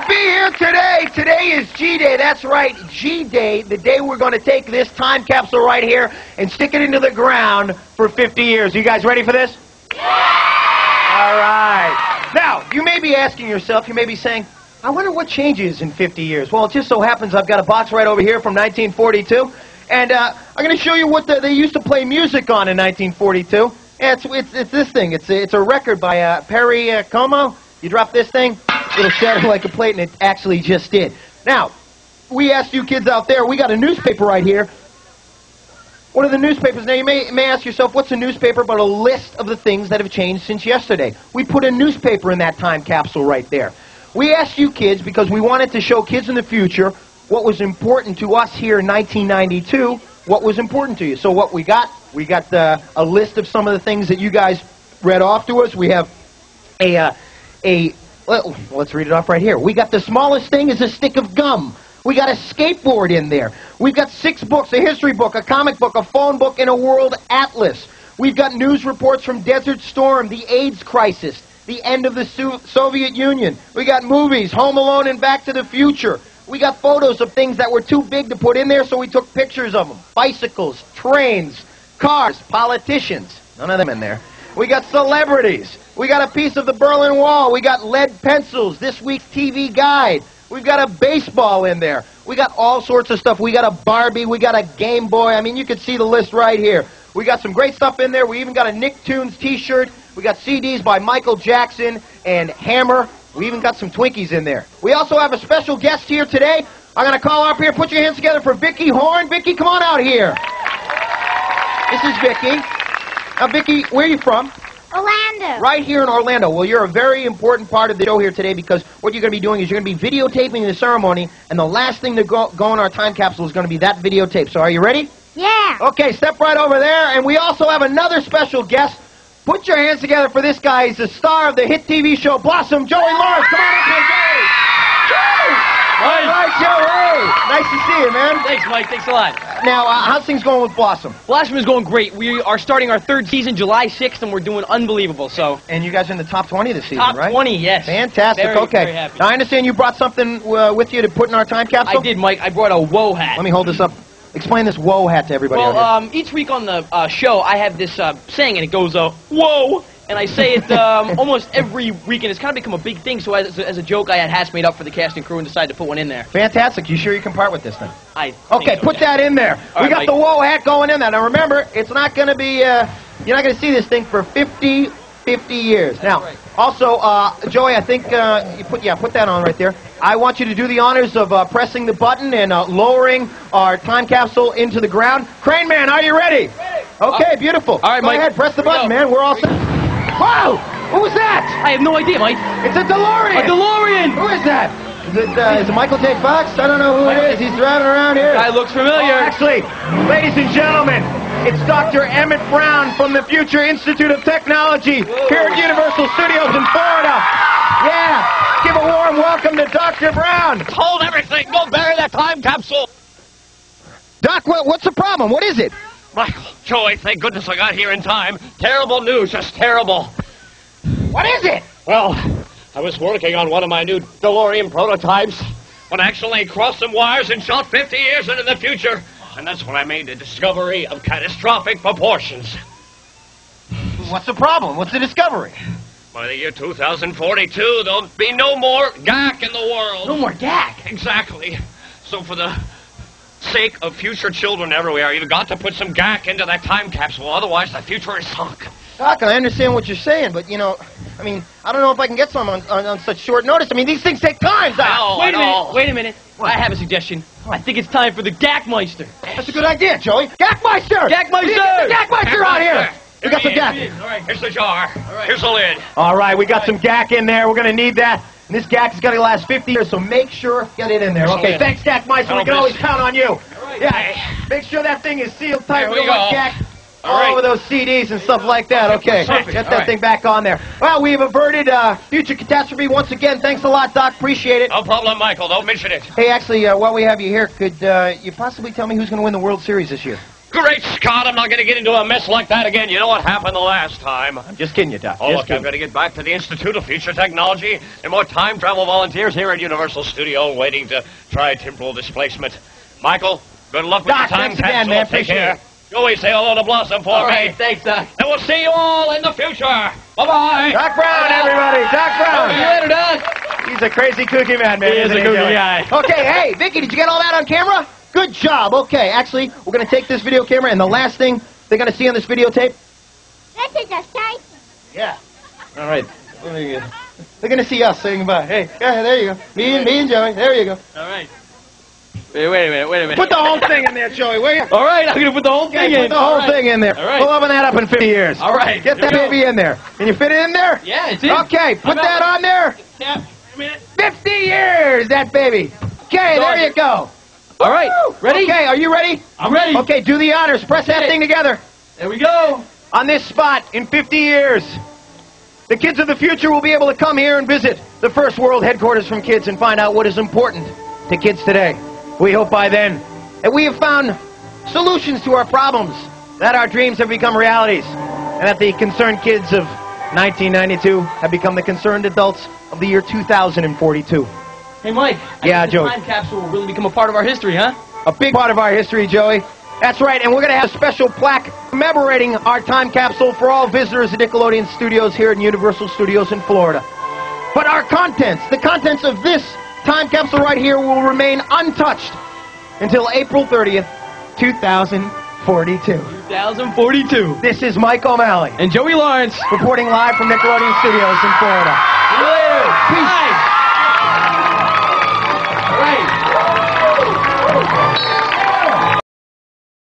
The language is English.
be here today. Today is G-Day. That's right, G-Day, the day we're going to take this time capsule right here and stick it into the ground for 50 years. You guys ready for this? Yeah! All right. Now, you may be asking yourself, you may be saying, I wonder what changes in 50 years. Well, it just so happens I've got a box right over here from 1942, and I'm going to show you what they used to play music on in 1942. Yeah, it's this thing. It's a record by Perry Como. You drop this thing, it'll shatter like a plate, and it actually just did. Now, we asked you kids out there, we got a newspaper right here. What are the newspapers? Now, you may ask yourself, what's a newspaper but a list of the things that have changed since yesterday? We put a newspaper in that time capsule right there. We asked you kids because we wanted to show kids in the future what was important to us here in 1992, what was important to you. So what we got a list of some of the things that you guys read off to us. We have well, let's read it off right here. We got the smallest thing is a stick of gum. We got a skateboard in there. We've got 6 books, a history book, a comic book, a phone book, and a world atlas. We've got news reports from Desert Storm, the AIDS crisis, the end of the Soviet Union. We got movies, Home Alone and Back to the Future. We got photos of things that were too big to put in there, so we took pictures of them. Bicycles, trains, cars, politicians. None of them in there. We got celebrities. We got a piece of the Berlin Wall. We got lead pencils, this week's TV guide. We've got a baseball in there. We got all sorts of stuff. We got a Barbie. We got a Game Boy. I mean, you can see the list right here. We got some great stuff in there. We even got a Nicktoons t-shirt. We got CDs by Michael Jackson and Hammer. We even got some Twinkies in there. We also have a special guest here today. I'm going to call her up here. Put your hands together for Vicki Horn. Vicki, come on out here. This is Vicki. Now, Vicki, where are you from? Orlando. Right here in Orlando. Well, you're a very important part of the show here today because what you're going to be doing is you're going to be videotaping the ceremony, and the last thing to go in our time capsule is going to be that videotape. So are you ready? Yeah. Okay, step right over there, and we also have another special guest. Put your hands together for this guy. He's the star of the hit TV show Blossom, Joey Lawrence. Come on up here, Joey. All right, Joey. Nice to see you, man. Thanks, Mike. Thanks a lot. Now, how's things going with Blossom? Blossom is going great. We are starting our 3rd season July 6th, and we're doing unbelievable. So. And you guys are in the top 20 this season, top right? Top 20, yes. Fantastic. Okay. Very happy. Now, I understand you brought something with you to put in our time capsule? I did, Mike. I brought a whoa hat. Let me hold this up. Explain this whoa hat to everybody. Well, each week on the show, I have this saying, and it goes, whoa. And I say it almost every week, and it's kind of become a big thing. So as a joke, I had hats made up for the cast and crew and decided to put one in there. Fantastic. You sure you can part with this thing? Okay, so, put that in there. We got the whoa hat going in there. Now remember, it's not going to be, you're not going to see this thing for 50 years. Now, also, Joey, I think put that on right there. I want you to do the honors of pressing the button and lowering our time capsule into the ground. Crane Man, are you ready? Okay, beautiful. All right, Go Mike. ahead, press the button, man. We're all set. Wow! What was that? I have no idea, Mike. It's a DeLorean! A DeLorean! Who is that? Is it Michael J. Fox? I don't know who it is. He's driving around here. Guy looks familiar. Oh, actually, ladies and gentlemen, it's Dr. Emmett Brown from the Future Institute of Technology here at Universal Studios in Florida. Yeah! Give a warm welcome to Dr. Brown. Hold everything. Go bury that time capsule. Doc, what's the problem? What is it? Michael, Joey, thank goodness I got here in time. Terrible news, just terrible. What is it? Well, I was working on one of my new DeLorean prototypes when I accidentally crossed some wires and shot 50 years into the future. And that's when I made the discovery of catastrophic proportions. What's the problem? What's the discovery? By the year 2042, there'll be no more GAC in the world. No more GAC? Exactly. So for the sake of future children everywhere, you've got to put some GAC into that time capsule, otherwise the future is sunk. Doc, I understand what you're saying, but, I don't know if I can get some on such short notice. I mean, these things take time, Doc. Wait a minute. What? I have a suggestion. I think it's time for the GACmeister. That's a good idea, Joey. GACmeister! GACmeister! The GACmeister out here! We got some GAC. All right, here's the jar. All right. Here's the lid. All right, we got some GAC in there. We're going to need that. And this GAC is going to last 50 years, so make sure get it in there. Okay, thanks, GACmeister. We can always count on you. All right. Yeah, make sure that thing is sealed tight. There We we don't want go. GAC all over those CDs and stuff like that. Okay, get that thing back on there. Well, we've averted future catastrophe once again. Thanks a lot, Doc. Appreciate it. No problem, Michael. Don't mention it. Hey, actually, while we have you here, could you possibly tell me who's going to win the World Series this year? Great Scott, I'm not going to get into a mess like that again. You know what happened the last time? I'm just kidding you, Doc. Oh, look, I'm going to get back to the Institute of Future Technology and more time travel volunteers here at Universal Studio waiting to try temporal displacement. Michael, good luck with Doc, the time thanks again, capsule. man. Take Appreciate care. it. Joey, say hello to Blossom for All me. right, thanks, Doc. And we'll see you all in the future. Bye-bye. Doc Brown, everybody. Doc Brown. See you later, Doc. He's a crazy kooky man, man. He is isn't a kooky Joey? guy. Okay, hey, Vicky, did you get all that on camera? Good job. Okay, actually, we're going to take this video camera, and the last thing they're going to see on this videotape. This is a sight. Yeah. All right. They're going to see us saying goodbye. Hey, yeah, there you go. Me and Joey. There you go. All right. Wait a minute. Put the whole thing in there, Joey, will you? All right, I'm going to put the whole thing in. Put the whole thing in there. All right. We'll open that up in 50 years. All right. Get that Here we baby in there. Can you fit it in there? Yeah, it's in. Okay, put that on there. Yeah, a minute. 50 years, that baby. Okay, there you go. All right, ready? Okay, are you ready? I'm ready. Okay, do the honors. Press that thing together. There we go. On this spot, in 50 years, the kids of the future will be able to come here and visit the first world headquarters from kids and find out what is important to kids today. We hope by then that we have found solutions to our problems, that our dreams have become realities, and that the concerned kids of 1992 have become the concerned adults of the year 2042. Hey, Mike. Yeah, I think Joey. the time capsule will really become a part of our history, huh? A big part of our history, Joey. That's right, and we're going to have a special plaque commemorating our time capsule for all visitors at Nickelodeon Studios here at Universal Studios in Florida. But our contents, the contents of this time capsule right here will remain untouched until April 30th, 2042. 2042. This is Mike O'Malley And Joey Lawrence. reporting live from Nickelodeon Studios in Florida. See you later. Peace. Bye.